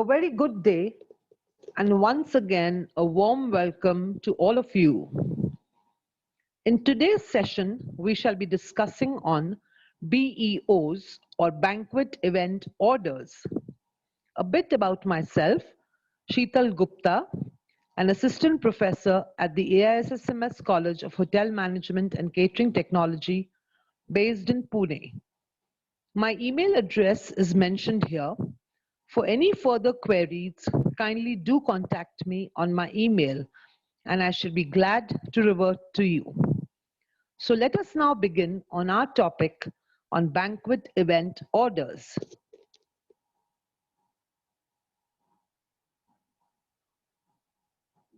A very good day, and once again, a warm welcome to all of you. In today's session, we shall be discussing on BEOs or Banquet Event Orders. A bit about myself, Sheetal Gupta, an assistant professor at the AISSMS College of Hotel Management and Catering Technology based in Pune. My email address is mentioned here. For any further queries, kindly do contact me on my email and I shall be glad to revert to you. So let us now begin on our topic on banquet event orders.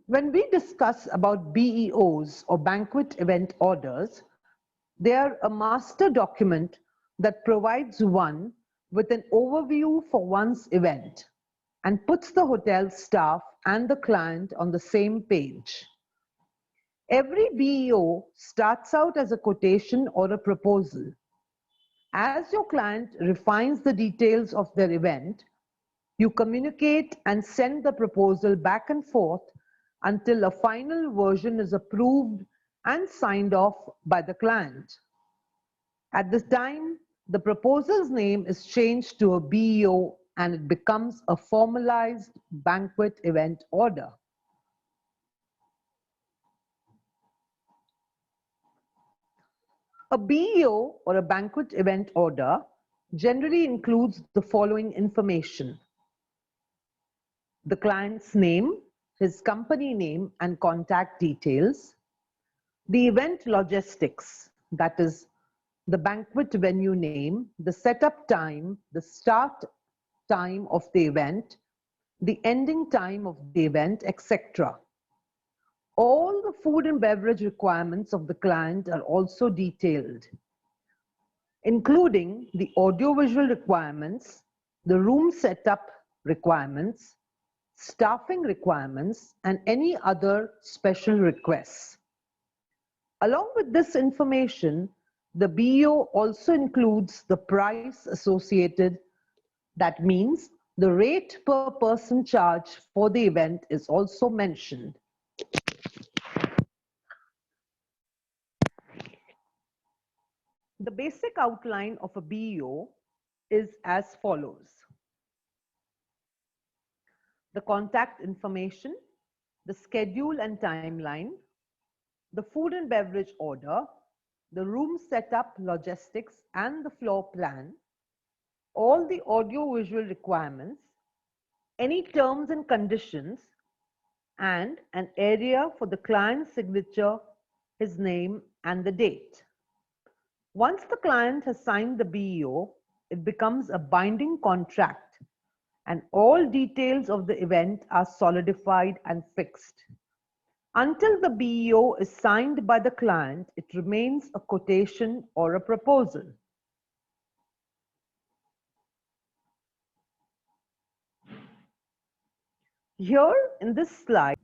When we discuss about BEOs or banquet event orders, they are a master document that provides one with an overview for one's event and puts the hotel staff and the client on the same page. Every BEO starts out as a quotation or a proposal. As your client refines the details of their event, you communicate and send the proposal back and forth until a final version is approved and signed off by the client. At this time, the proposal's name is changed to a BEO and it becomes a formalized banquet event order. A BEO or a banquet event order generally includes the following information: the client's name, his company name and contact details, the event logistics, that is, the banquet venue name, the setup time, the start time of the event, the ending time of the event, etc. All the food and beverage requirements of the client are also detailed, including the audiovisual requirements, the room setup requirements, staffing requirements, and any other special requests. Along with this information, the BEO also includes the price associated. That means the rate per person charged for the event is also mentioned. The basic outline of a BEO is as follows: the contact information, the schedule and timeline, the food and beverage order, the room setup, logistics, and the floor plan, all the audio-visual requirements, any terms and conditions, and an area for the client's signature, his name, and the date. Once the client has signed the BEO, it becomes a binding contract, and all details of the event are solidified and fixed. Until the BEO is signed by the client, it remains a quotation or a proposal. Here in this slide,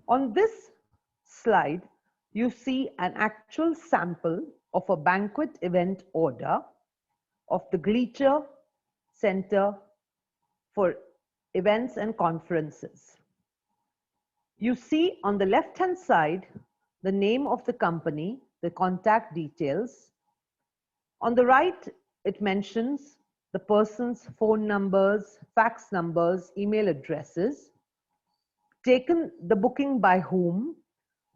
on this slide, you see an actual sample of a banquet event order of the Gleacher Center for events and conferences. You see on the left-hand side the name of the company, the contact details. On the right, it mentions the person's phone numbers, fax numbers, email addresses, taken the booking by whom,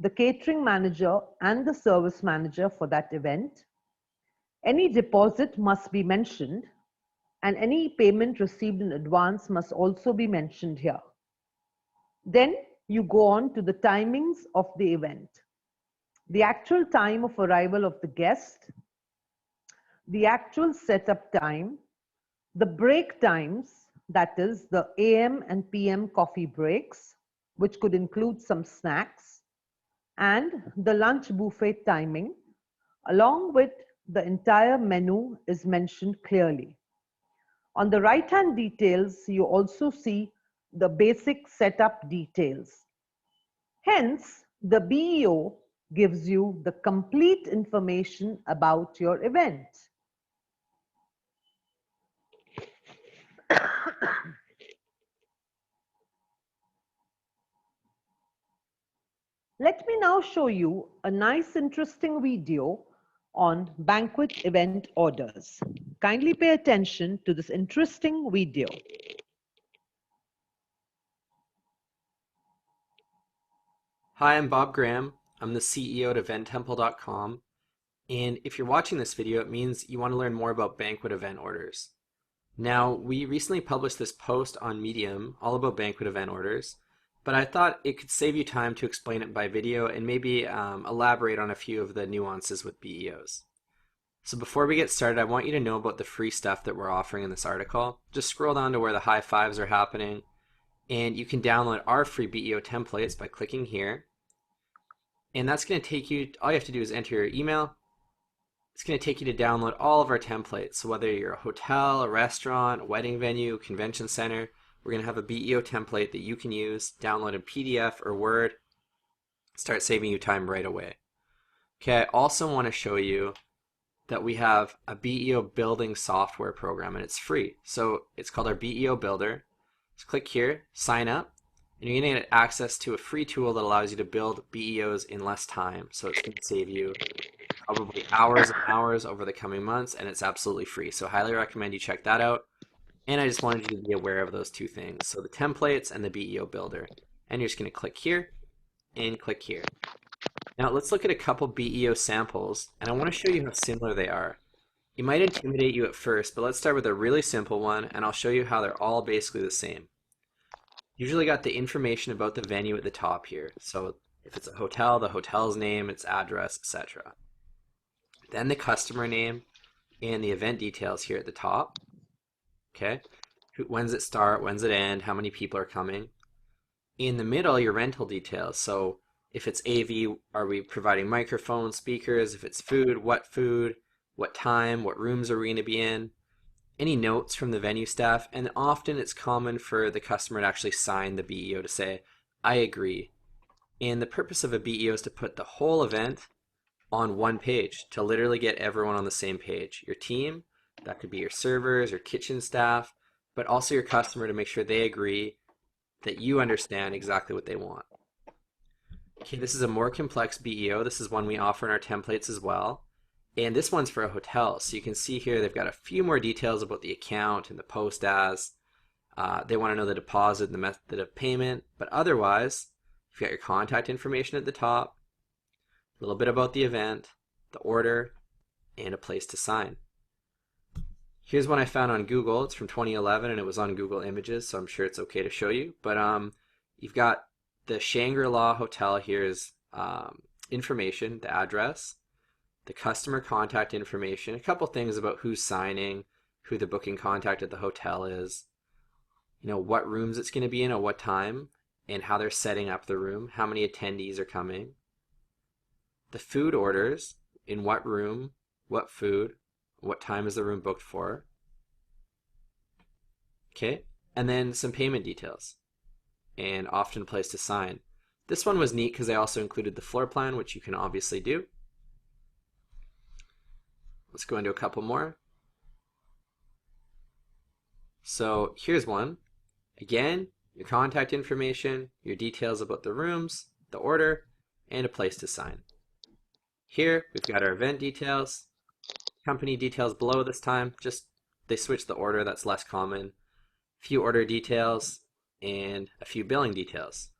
the catering manager and the service manager for that event. Any deposit must be mentioned, and any payment received in advance must also be mentioned here. Then you go on to the timings of the event: the actual time of arrival of the guest, the actual setup time, the break times, that is the AM and PM coffee breaks, which could include some snacks, and the lunch buffet timing, along with the entire menu is mentioned clearly. On the right-hand details, you also see the basic setup details. Hence, the BEO gives you the complete information about your event. Let me now show you a nice interesting video on banquet event orders. Kindly pay attention to this interesting video. Hi, I'm Bob Graham. I'm the CEO at eventtemple.com. And if you're watching this video, it means you want to learn more about banquet event orders. Now, we recently published this post on Medium all about banquet event orders, but I thought it could save you time to explain it by video and maybe elaborate on a few of the nuances with BEOs. So before we get started, I want you to know about the free stuff that we're offering in this article. Just scroll down to where the high fives are happening, and you can download our free BEO templates by clicking here. And that's going to take you, all you have to do is enter your email. It's going to take you to download all of our templates. So whether you're a hotel, a restaurant, a wedding venue, convention center, we're going to have a BEO template that you can use, download in PDF or Word, start saving you time right away. Okay, I also want to show you that we have a BEO building software program, and it's free. So it's called our Beo Builder. Just click here, sign up, and you're going to get access to a free tool that allows you to build BEOs in less time. So it's going to save you probably hours and hours over the coming months, and it's absolutely free. So highly recommend you check that out. And I just wanted you to be aware of those two things. So the templates and the BEO Builder. And you're just going to click here and click here. Now let's look at a couple BEO samples, and I want to show you how similar they are. It might intimidate you at first, but let's start with a really simple one, and I'll show you how they're all basically the same. Usually got the information about the venue at the top here. So if it's a hotel, the hotel's name, its address, etc. Then the customer name and the event details here at the top. Okay, when's it start, when's it end, how many people are coming. In the middle, your rental details. So if it's AV, are we providing microphones, speakers? If it's food, what time, what rooms are we going to be in? Any notes from the venue staff, and often it's common for the customer to actually sign the BEO to say, I agree. And the purpose of a BEO is to put the whole event on one page, to literally get everyone on the same page. Your team, that could be your servers, your kitchen staff, but also your customer, to make sure they agree that you understand exactly what they want. Okay, this is a more complex BEO. This is one we offer in our templates as well. And this one's for a hotel. So you can see here they've got a few more details about the account and the post as. They want to know the deposit and the method of payment. But otherwise, you've got your contact information at the top, a little bit about the event, the order, and a place to sign. Here's one I found on Google. It's from 2011, and it was on Google Images, so I'm sure it's okay to show you. But you've got the Shangri-La Hotel. Here's information, the address, the customer contact information, a couple things about who's signing, who the booking contact at the hotel is, what rooms it's going to be in at what time, and how they're setting up the room, how many attendees are coming, the food orders, in what room, what food, what time is the room booked for, okay, and then some payment details, and often a place to sign. This one was neat because I also included the floor plan, which you can obviously do. Let's go into a couple more. So here's one. Again, your contact information, your details about the rooms, the order, and a place to sign. Here, we've got our event details, company details below this time. Just they switched the order, that's less common. A few order details, and a few billing details.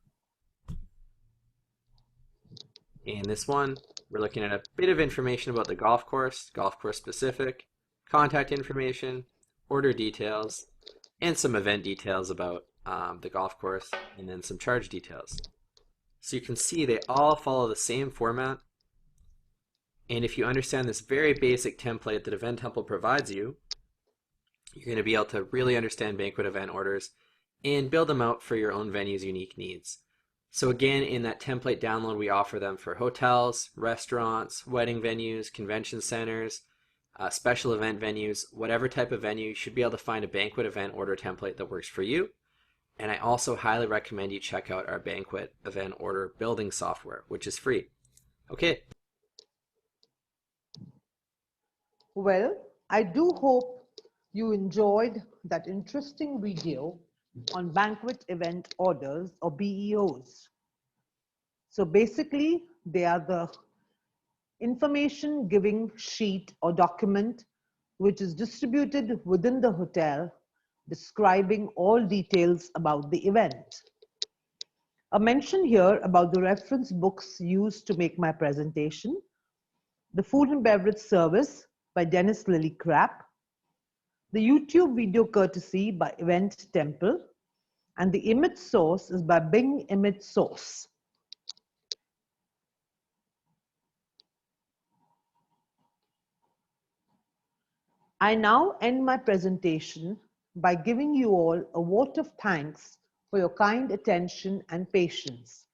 In this one, we're looking at a bit of information about the golf course specific, contact information, order details, and some event details about the golf course, and then some charge details. So you can see they all follow the same format. And if you understand this very basic template that Event Temple provides you, you're going to be able to really understand banquet event orders and build them out for your own venue's unique needs. So again, in that template download, we offer them for hotels, restaurants, wedding venues, convention centers, special event venues, whatever type of venue. You should be able to find a banquet event order template that works for you. And I also highly recommend you check out our banquet event order building software, which is free. Okay. Well, I do hope you enjoyed that interesting video on banquet event orders or BEOs. So basically, they are the information giving sheet or document which is distributed within the hotel describing all details about the event. A mention here about the reference books used to make my presentation, the food and beverage service by Dennis Lillycrap, the YouTube video courtesy by Event Temple, and the image source is by Bing Image Source. I now end my presentation by giving you all a vote of thanks for your kind attention and patience.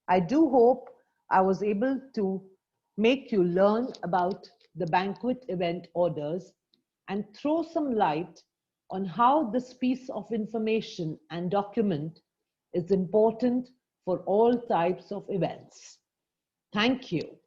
I do hope I was able to make you learn about the banquet event orders and throw some light on how this piece of information and document is important for all types of events. Thank you.